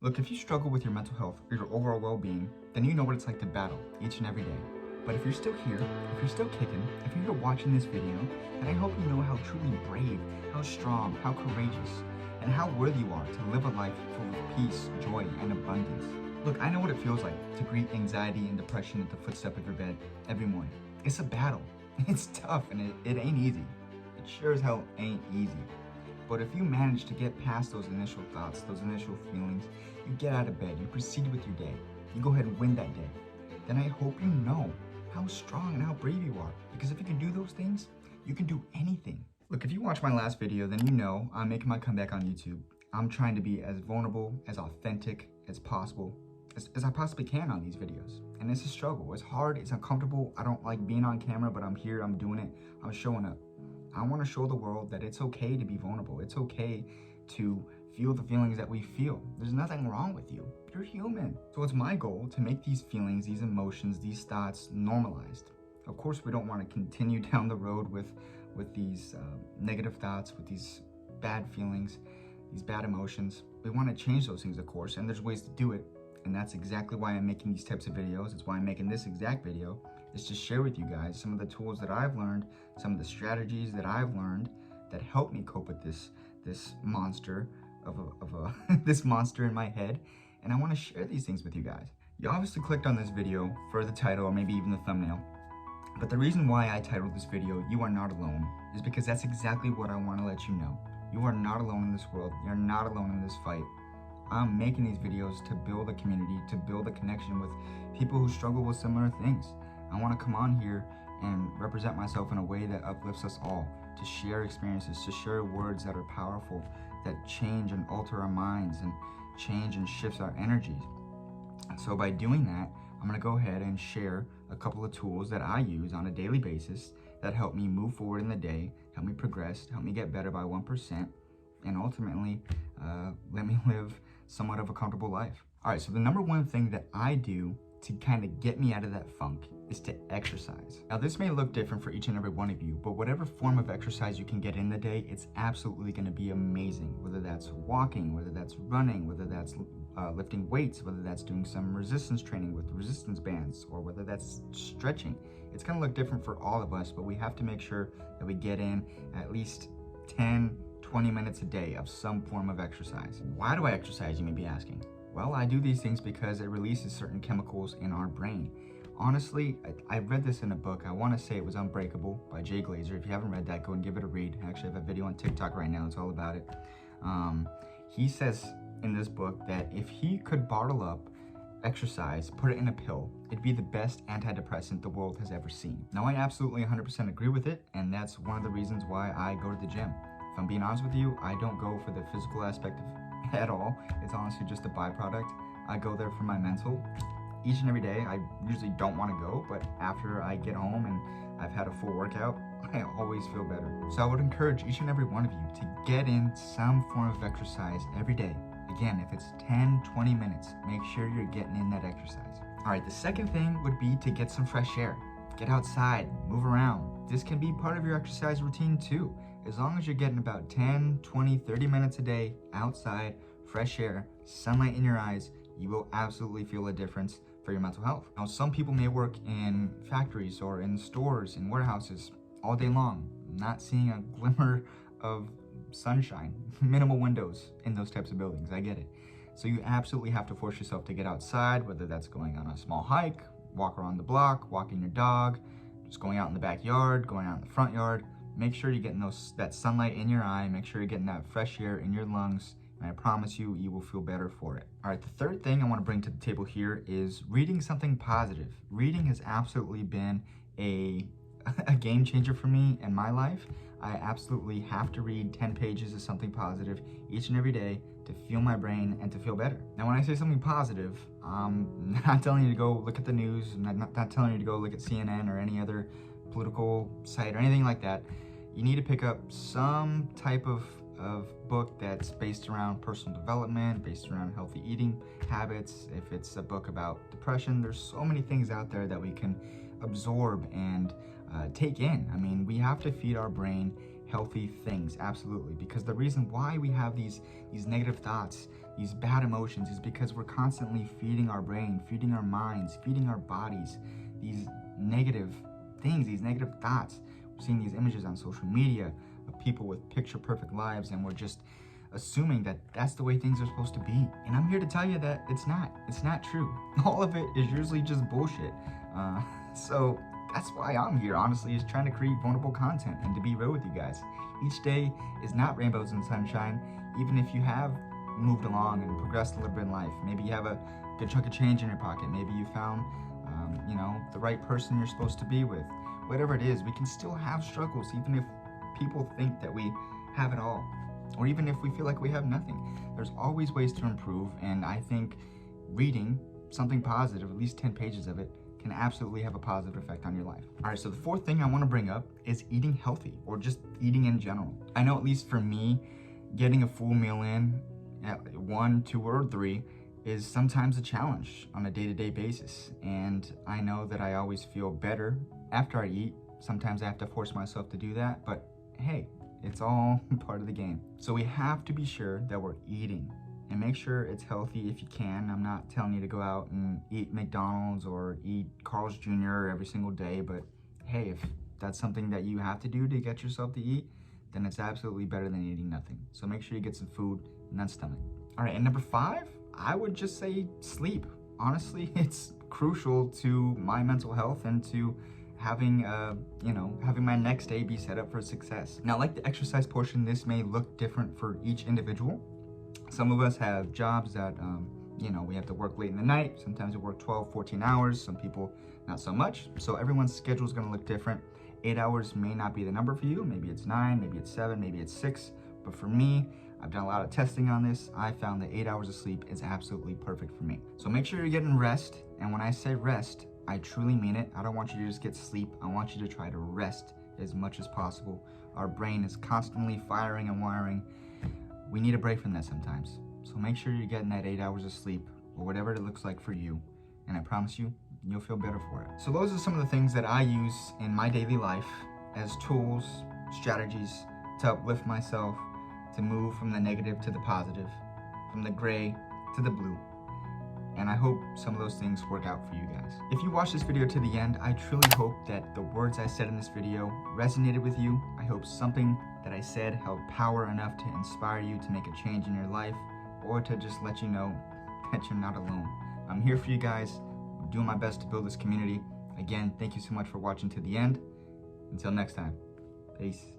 Look, if you struggle with your mental health or your overall well-being, then you know what it's like to battle each and every day. But if you're still here, if you're still kicking, if you're here watching this video, then I hope you know how truly brave, how strong, how courageous, and how worthy you are to live a life full of peace, joy, and abundance. Look, I know what it feels like to greet anxiety and depression at the footstep of your bed every morning. It's a battle. It's tough, and it ain't easy. It sure as hell ain't easy. But if you manage to get past those initial thoughts, those initial feelings, you get out of bed, you proceed with your day, you go ahead and win that day, then I hope you know how strong and how brave you are. Because if you can do those things, you can do anything. Look, if you watched my last video, then you know I'm making my comeback on YouTube. I'm trying to be as vulnerable, as authentic as possible, as I possibly can on these videos. And it's a struggle. It's hard, it's uncomfortable. I don't like being on camera, but I'm here, I'm doing it, I'm showing up. I want to show the world that it's okay to be vulnerable. It's okay to feel the feelings that we feel. There's nothing wrong with you. You're human. So it's my goal to make these feelings, these emotions, these thoughts normalized. Of course, we don't want to continue down the road with these negative thoughts, with these bad feelings, these bad emotions. We want to change those things, of course, and there's ways to do it. And that's exactly why I'm making these types of videos. It's why I'm making this exact video, is to share with you guys some of the tools that I've learned, some of the strategies that I've learned that help me cope with this monster this monster in my head. And I want to share these things with you guys. You obviously clicked on this video for the title or maybe even the thumbnail. But the reason why I titled this video, "You Are Not Alone," is because that's exactly what I want to let you know. You are not alone in this world. You're not alone in this fight. I'm making these videos to build a community, to build a connection with people who struggle with similar things. I want to come on here and represent myself in a way that uplifts us all, to share experiences, to share words that are powerful, that change and alter our minds and change and shifts our energies. So by doing that, I'm going to go ahead and share a couple of tools that I use on a daily basis that help me move forward in the day, help me progress, help me get better by 1%, and ultimately let me live somewhat of a comfortable life. All right, so the number one thing that I do to kind of get me out of that funk is to exercise. Now, this may look different for each and every one of you, but whatever form of exercise you can get in the day, it's absolutely going to be amazing. Whether that's walking, whether that's running, whether that's lifting weights, whether that's doing some resistance training with resistance bands, or whether that's stretching. It's going to look different for all of us, but we have to make sure that we get in at least 10-20 minutes a day of some form of exercise. Why do I exercise, you may be asking? Well, I do these things because it releases certain chemicals in our brain. Honestly, I read this in a book. I want to say it was Unbreakable by Jay Glazer. If you haven't read that, go and give it a read. I actually have a video on TikTok right now. It's all about it. He says in this book that if he could bottle up exercise, put it in a pill, it'd be the best antidepressant the world has ever seen. Now, I absolutely 100% agree with it, and that's one of the reasons why I go to the gym. If I'm being honest with you, I don't go for the physical aspect of at all. It's honestly just a byproduct. I go there for my mental. Each and every day, I usually don't want to go, but after I get home and I've had a full workout, I always feel better. So I would encourage each and every one of you to get in some form of exercise every day. Again, if it's 10-20 minutes, make sure you're getting in that exercise. All right, the second thing would be to get some fresh air. Get outside, move around. This can be part of your exercise routine too. As long as you're getting about 10, 20, 30 minutes a day outside, fresh air, sunlight in your eyes, you will absolutely feel a difference for your mental health. Now, some people may work in factories or in stores, in warehouses all day long, not seeing a glimmer of sunshine, minimal windows in those types of buildings. I get it. So you absolutely have to force yourself to get outside, whether that's going on a small hike, walk around the block, walking your dog, just going out in the backyard, going out in the front yard. Make sure you're getting that sunlight in your eye. Make sure you're getting that fresh air in your lungs. And I promise you, you will feel better for it. All right, the third thing I want to bring to the table here is reading something positive. Reading has absolutely been a game changer for me in my life. I absolutely have to read 10 pages of something positive each and every day to fuel my brain and to feel better. Now, when I say something positive, I'm not telling you to go look at the news. I'm not telling you to go look at CNN or any other political site or anything like that. You need to pick up some type of book that's based around personal development, based around healthy eating habits. If it's a book about depression, there's so many things out there that we can absorb and take in. I mean, we have to feed our brain healthy things, absolutely. Because the reason why we have these negative thoughts, these bad emotions, is because we're constantly feeding our brain, feeding our minds, feeding our bodies these negative things, these negative thoughts. We're seeing these images on social media of people with picture perfect lives, and we're just assuming that that's the way things are supposed to be. And I'm here to tell you that it's not true. All of it is usually just bullshit. So that's why I'm here, honestly, is trying to create vulnerable content and to be real with you guys. Each day is not rainbows and sunshine. Even if you have moved along and progressed a little bit in life, maybe you have a good chunk of change in your pocket, maybe you found the right person you're supposed to be with. Whatever it is, we can still have struggles, even if people think that we have it all, or even if we feel like we have nothing. There's always ways to improve, and I think reading something positive, at least 10 pages of it, can absolutely have a positive effect on your life. All right, so the fourth thing I want to bring up is eating healthy, or just eating in general. I know, at least for me, getting a full meal in at 1, 2, or 3 is sometimes a challenge on a day-to-day basis. And I know that I always feel better after I eat. Sometimes I have to force myself to do that, but hey, it's all part of the game. So we have to be sure that we're eating, and make sure it's healthy if you can. I'm not telling you to go out and eat McDonald's or eat Carl's Jr. every single day, but hey, if that's something that you have to do to get yourself to eat, then it's absolutely better than eating nothing. So make sure you get some food in that stomach. All right, and number 5, I would just say sleep. Honestly, it's crucial to my mental health and to having my next day be set up for success. Now, like the exercise portion, this may look different for each individual. Some of us have jobs that, we have to work late in the night. Sometimes we work 12, 14 hours. Some people, not so much. So everyone's schedule is going to look different. 8 hours may not be the number for you. Maybe it's 9, maybe it's 7, maybe it's 6. But for me, I've done a lot of testing on this. I found that 8 hours of sleep is absolutely perfect for me. So make sure you're getting rest. And when I say rest, I truly mean it. I don't want you to just get sleep. I want you to try to rest as much as possible. Our brain is constantly firing and wiring. We need a break from that sometimes. So make sure you're getting that 8 hours of sleep, or whatever it looks like for you. And I promise you, you'll feel better for it. So those are some of the things that I use in my daily life as tools, strategies to uplift myself, to move from the negative to the positive, from the gray to the blue. And I hope some of those things work out for you guys. If you watched this video to the end, I truly hope that the words I said in this video resonated with you. I hope something that I said held power enough to inspire you to make a change in your life, or to just let you know that you're not alone. I'm here for you guys. I'm doing my best to build this community. Again, thank you so much for watching to the end. Until next time, peace.